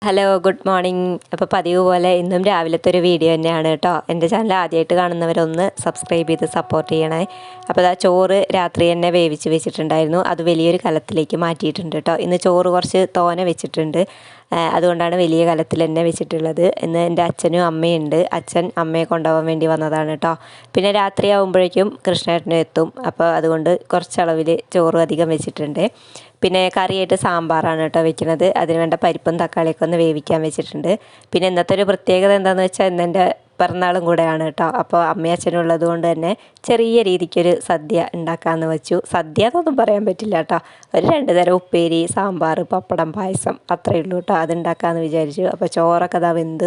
Hello good morning. അപ്പോൾ പതിവ് പോലെ ഇന്നും രാവിലത്തെ ഒരു വീഡിയോ തന്നെയാണ് കേട്ടോ. എൻ്റെ ചാനൽ ആദ്യമായിട്ട് കാണുന്നവരൊന്ന് സബ്സ്ക്രൈബ് ചെയ്ത് സപ്പോർട്ട് ചെയ്യണേ. അപ്പോൾ ആ ചോറ് രാത്രി തന്നെ വേവിച്ച് വെച്ചിട്ടുണ്ടായിരുന്നു. അത് വലിയൊരു കലത്തിലേക്ക് മാറ്റിയിട്ടുണ്ട് കേട്ടോ. ഇന്ന് ചോറ് കുറച്ച് തോനെ വെച്ചിട്ടുണ്ട്, അതുകൊണ്ടാണ് വലിയ കലത്തിൽ തന്നെ വെച്ചിട്ടുള്ളത്. ഇന്ന് എൻ്റെ അച്ഛനും അമ്മയുണ്ട്. അച്ഛൻ അമ്മയെ കൊണ്ടുപോകാൻ വേണ്ടി വന്നതാണ് കേട്ടോ. പിന്നെ രാത്രി ആകുമ്പോഴേക്കും കൃഷ്ണേട്ടനും എത്തും. അപ്പോൾ അതുകൊണ്ട് കുറച്ചളവിൽ ചോറ് അധികം വെച്ചിട്ടുണ്ട്. പിന്നെ കറിയായിട്ട് സാമ്പാറാണ് കേട്ടോ വെക്കുന്നത്. അതിന് വേണ്ട പരിപ്പും തക്കാളിയൊക്കെ ഒന്ന് വേവിക്കാൻ വെച്ചിട്ടുണ്ട്. പിന്നെ ഇന്നത്തെ ഒരു പ്രത്യേകത എന്താണെന്ന് വെച്ചാൽ ഇന്നെൻ്റെ പിറന്നാളും കൂടെയാണ് കേട്ടോ. അപ്പോൾ അമ്മയും അച്ഛനും ഉള്ളത് കൊണ്ട് തന്നെ ചെറിയ രീതിക്കൊരു സദ്യ ഉണ്ടാക്കാമെന്ന് വെച്ചു. സദ്യ എന്നൊന്നും പറയാൻ പറ്റില്ല കേട്ടോ. ഒരു 2 തരം ഉപ്പേരി, സാമ്പാർ, പപ്പടം, പായസം അത്രയേ ഉള്ളൂ കേട്ടോ. അതുണ്ടാക്കാമെന്ന് വിചാരിച്ചു. അപ്പോൾ ചോറൊക്കെ അതാ വെന്ത്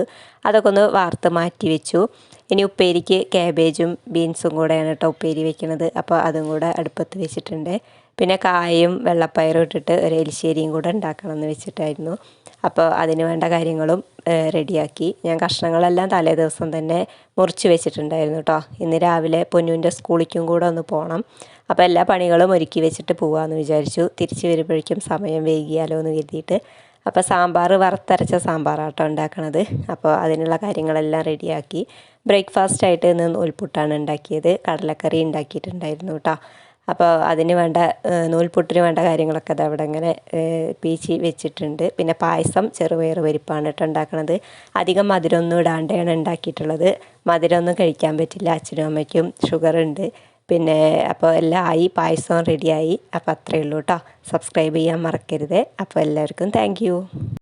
അതൊക്കെ ഒന്ന് വാർത്ത് മാറ്റി വെച്ചു. ഇനി ഉപ്പേരിക്ക് കാബേജും ബീൻസും കൂടെയാണ് കേട്ടോ ഉപ്പേരി വെക്കുന്നത്. അപ്പോൾ അതും കൂടെ അടുപ്പത്ത് വെച്ചിട്ടുണ്ട്. പിന്നെ കായും വെള്ളപ്പയറും ഇട്ടിട്ട് ഒരു എലിശ്ശേരിയും കൂടെ ഉണ്ടാക്കണമെന്ന് വെച്ചിട്ടായിരുന്നു. അപ്പോൾ അതിന് വേണ്ട കാര്യങ്ങളും റെഡിയാക്കി. ഞാൻ കഷ്ണങ്ങളെല്ലാം തലേ ദിവസം തന്നെ മുറിച്ച് വെച്ചിട്ടുണ്ടായിരുന്നു കേട്ടോ. ഇന്ന് രാവിലെ പൊന്നുവിൻ്റെ സ്കൂളിലേക്കും കൂടെ ഒന്ന് പോകണം. അപ്പോൾ എല്ലാ പണികളും ഒരുക്കി വെച്ചിട്ട് പോകാമെന്ന് വിചാരിച്ചു. തിരിച്ച് വരുമ്പോഴേക്കും സമയം വൈകിയാലോ എന്ന് കരുതിയിട്ട്. അപ്പോൾ സാമ്പാർ വറുത്തരച്ച സാമ്പാറാട്ടോ ഉണ്ടാക്കണത്. അപ്പോൾ അതിനുള്ള കാര്യങ്ങളെല്ലാം റെഡിയാക്കി. ബ്രേക്ക്ഫാസ്റ്റായിട്ട് ഇന്ന് നൂൽപുട്ടാണ് ഉണ്ടാക്കിയത്. കടലക്കറി ഉണ്ടാക്കിയിട്ടുണ്ടായിരുന്നു കേട്ടോ. അപ്പോൾ അതിന് വേണ്ട നൂൽപുട്ടിന് വേണ്ട കാര്യങ്ങളൊക്കെ അത് അവിടെ ഇങ്ങനെ പീച്ചി വെച്ചിട്ടുണ്ട്. പിന്നെ പായസം ചെറുപയർ പരിപ്പാണ് കേട്ടോ ഉണ്ടാക്കണത്. അധികം മധുരമൊന്നും ഇടാണ്ടാണ് ഉണ്ടാക്കിയിട്ടുള്ളത്. മധുരമൊന്നും കഴിക്കാൻ പറ്റില്ല. അച്ഛനും അമ്മയ്ക്കും ഷുഗറുണ്ട്. പിന്നെ അപ്പോൾ എല്ലാം ആയി, പായസവും റെഡിയായി. അപ്പോൾ അത്രയേ ഉള്ളൂ കേട്ടോ. സബ്സ്ക്രൈബ് ചെയ്യാൻ മറക്കരുത്. അപ്പോൾ എല്ലാവർക്കും താങ്ക്